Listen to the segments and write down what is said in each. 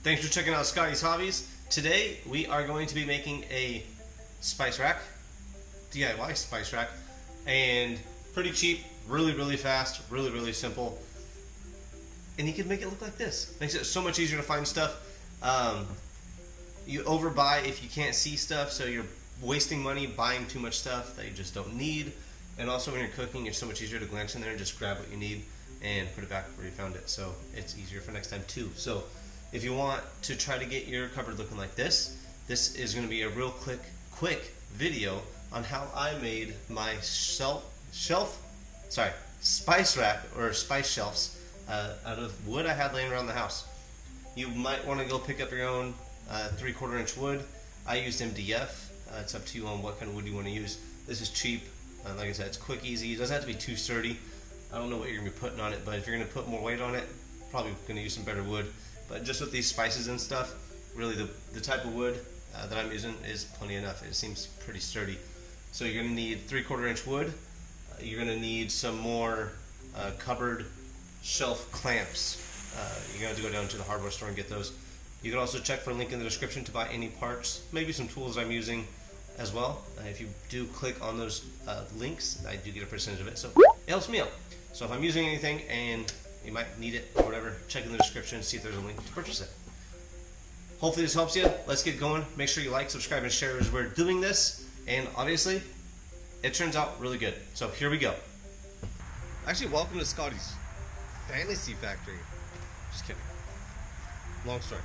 Thanks for checking out Scotty's Hobbies. Today we are going to be making a spice rack, DIY spice rack, and pretty cheap, really fast, really simple. And you can make it look like this. Makes it so much easier to find stuff. You overbuy if you can't see stuff, so you're wasting money buying too much stuff that you just don't need. And also when you're cooking, it's so much easier to glance in there and just grab what you need and put it back where you found it, so it's easier for next time too. So if you want to try to get your cupboard looking like this is going to be a real quick video on how I made my spice rack or spice shelves out of wood I had laying around the house. You might want to go pick up your own 3/4 inch wood. I used MDF. It's up to you on what kind of wood you want to use. This is cheap. Like I said, it's quick, easy. It doesn't have to be too sturdy. I don't know what you're going to be putting on it, but if you're going to put more weight on it, probably going to use some better wood. But just with these spices and stuff, really the type of wood that I'm using is plenty enough. It seems pretty sturdy. So you're going to need 3/4 inch wood. You're going to need some more cupboard shelf clamps. You're going to have to go down to the hardware store and get those. You can also check for a link in the description to buy any parts, maybe some tools I'm using as well. If you do click on those links, I do get a percentage of it, so it helps me out. So if I'm using anything and you might need it or whatever, check in the description and see if there's a link to purchase it. Hopefully this helps you. Let's get going. Make sure you like, subscribe, and share as we're doing this. And obviously, it turns out really good. So here we go. Actually, welcome to Scotty's Fantasy Factory. Just kidding. Long story.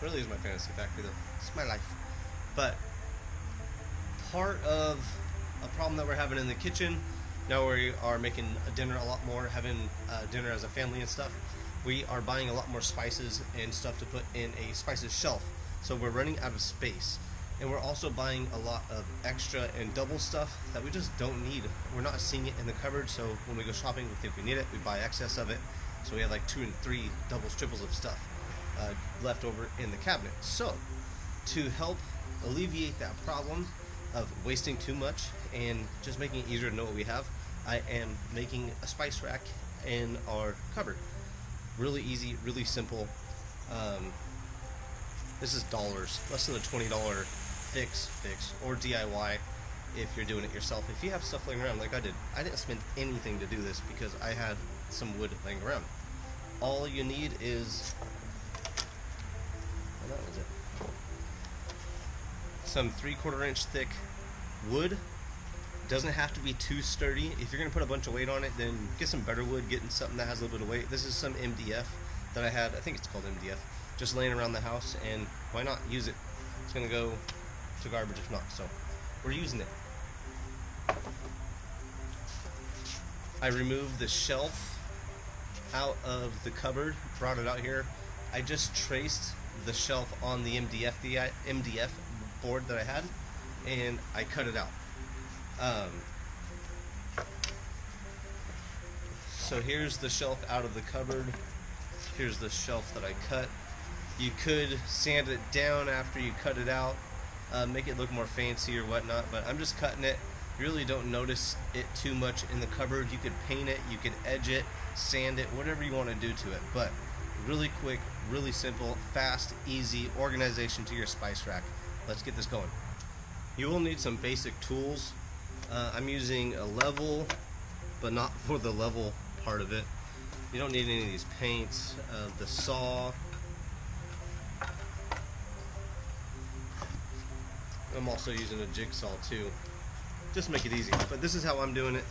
Really is my fantasy factory though. It's my life. But part of a problem that we're having in the kitchen, now we are making dinner a lot more, having dinner as a family and stuff, we are buying a lot more spices and stuff to put in a spices shelf. So we're running out of space. And we're also buying a lot of extra and double stuff that we just don't need. We're not seeing it in the cupboard, so when we go shopping, we think we need it, we buy excess of it. So we have like 2 and 3 doubles, triples of stuff left over in the cabinet. So to help alleviate that problem of wasting too much and just making it easier to know what we have, I am making a spice rack in our cupboard. Really easy, really simple. This is dollars, less than a $20 fix or DIY if you're doing it yourself. If you have stuff laying around like I did, I didn't spend anything to do this because I had some wood laying around. All you need is, well, that was it, some 3/4 inch thick wood. Doesn't have to be too sturdy. If you're going to put a bunch of weight on it, then get some better wood, get something that has a little bit of weight. This is some MDF that I had, I think it's called MDF, just laying around the house, and why not use it? It's going to go to garbage if not, so we're using it. I removed the shelf out of the cupboard, brought it out here. I just traced the shelf on the MDF board that I had, and I cut it out. So here's the shelf out of the cupboard. Here's the shelf that I cut. You could sand it down after you cut it out, make it look more fancy or whatnot, but I'm just cutting it. You really don't notice it too much in the cupboard. You could paint it, you could edge it, sand it, whatever you want to do to it, but really quick, really simple, fast, easy organization to your spice rack. Let's get this going. You will need some basic tools. I'm using a level, but not for the level part of it. You don't need any of these paints. The saw. I'm also using a jigsaw too. Just make it easy. But this is how I'm doing it.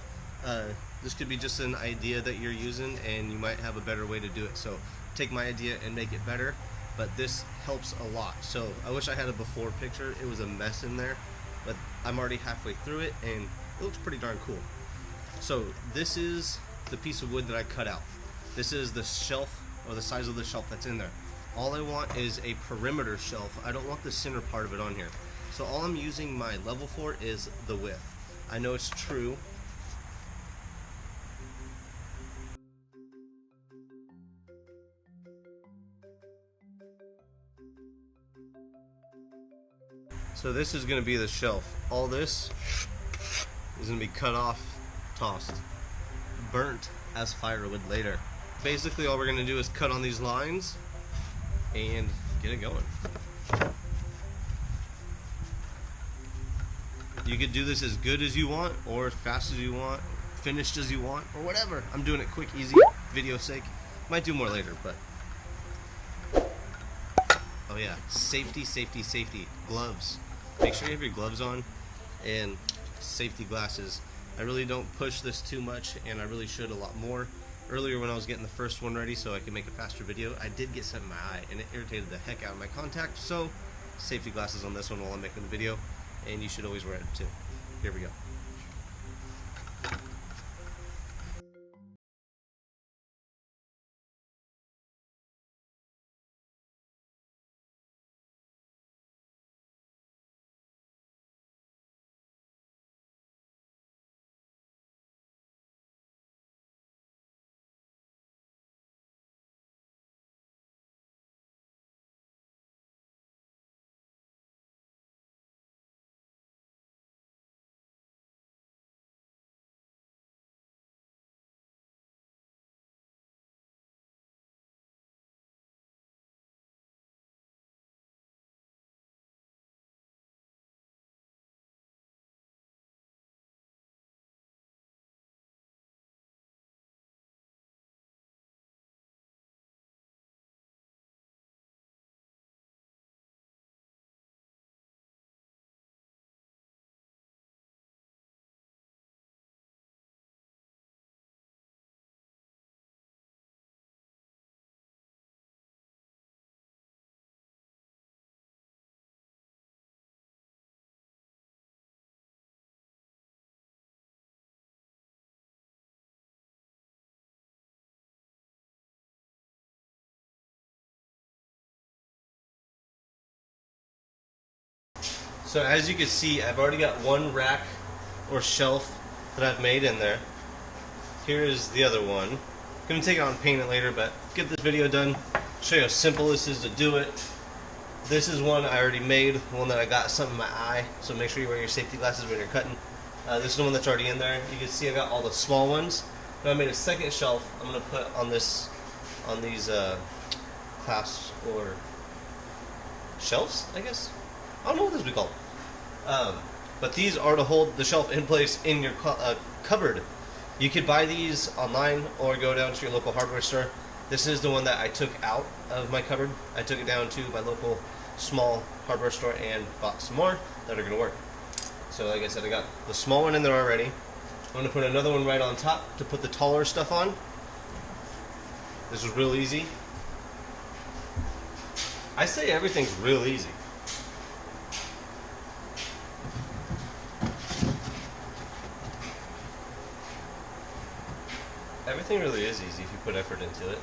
This could be just an idea that you're using, and you might have a better way to do it. So take my idea and make it better. But this helps a lot. So I wish I had a before picture. It was a mess in there. But I'm already halfway through it, and it looks pretty darn cool. So this is the piece of wood that I cut out. This is the shelf, or the size of the shelf that's in there. All I want is a perimeter shelf. I don't want the center part of it on here. So all I'm using my level for is the width. I know it's true. So this is going to be the shelf. All this is going to be cut off, tossed, burnt as firewood later. Basically all we're going to do is cut on these lines and get it going. You could do this as good as you want, or as fast as you want, finished as you want, or whatever. I'm doing it quick, easy, video sake. Might do more later, but oh yeah, safety, safety, safety. Gloves. Make sure you have your gloves on and safety glasses. I really don't push this too much, and I really should a lot more. Earlier when I was getting the first one ready so I could make a faster video, I did get some in my eye, and it irritated the heck out of my contact, so safety glasses on this one while I'm making the video, and you should always wear it too. Here we go. So as you can see, I've already got one rack or shelf that I've made in there. Here is the other one. Gonna take it out and paint it later, but get this video done. Show you how simple this is to do it. This is one I already made, one that I got something in my eye, so make sure you wear your safety glasses when you're cutting. This is the one that's already in there. You can see I got all the small ones. Now I made a second shelf I'm gonna put on this, on these clasps or shelves, I guess. I don't know what this would be called. But these are to hold the shelf in place in your cupboard. You could buy these online or go down to your local hardware store. This is the one that I took out of my cupboard. I took it down to my local small hardware store and bought some more that are going to work. So like I said, I got the small one in there already. I'm going to put another one right on top to put the taller stuff on. This is real easy. I say everything's real easy. Everything really is easy if you put effort into it.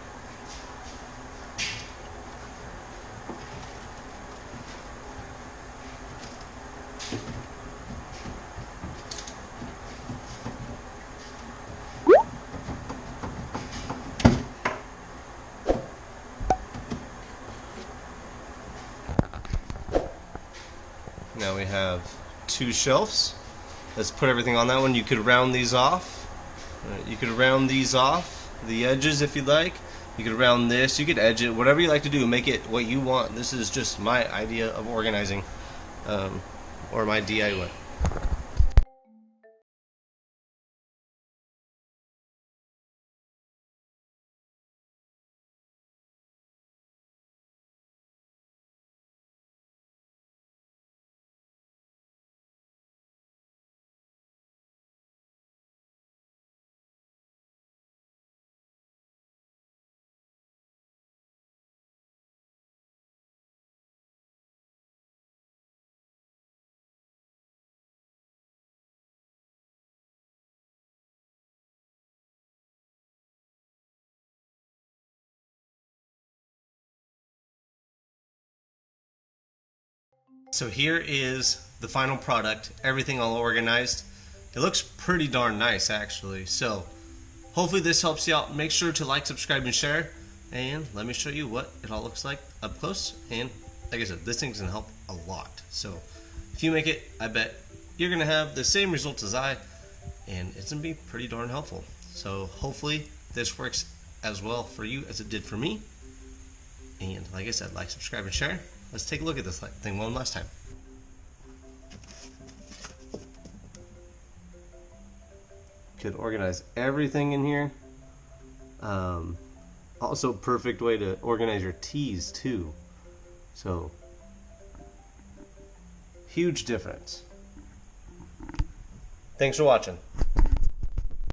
Now we have two shelves. Let's put everything on that one. You could round these off. You could round these off, the edges if you'd like. You could round this, you could edge it, whatever you like to do, make it what you want. This is just my idea of organizing, or my DIY. So here is the final product, everything all organized. It looks pretty darn nice actually. So hopefully this helps you out. Make sure to like, subscribe, and share. And let me show you what it all looks like up close. And like I said, this thing's gonna help a lot. So if you make it, I bet you're gonna have the same results as I, and it's gonna be pretty darn helpful. So hopefully this works as well for you as it did for me. And like I said, like, subscribe, and share. Let's take a look at this thing one last time. Could organize everything in here. Also, perfect way to organize your teas too. So, huge difference. Thanks for watching.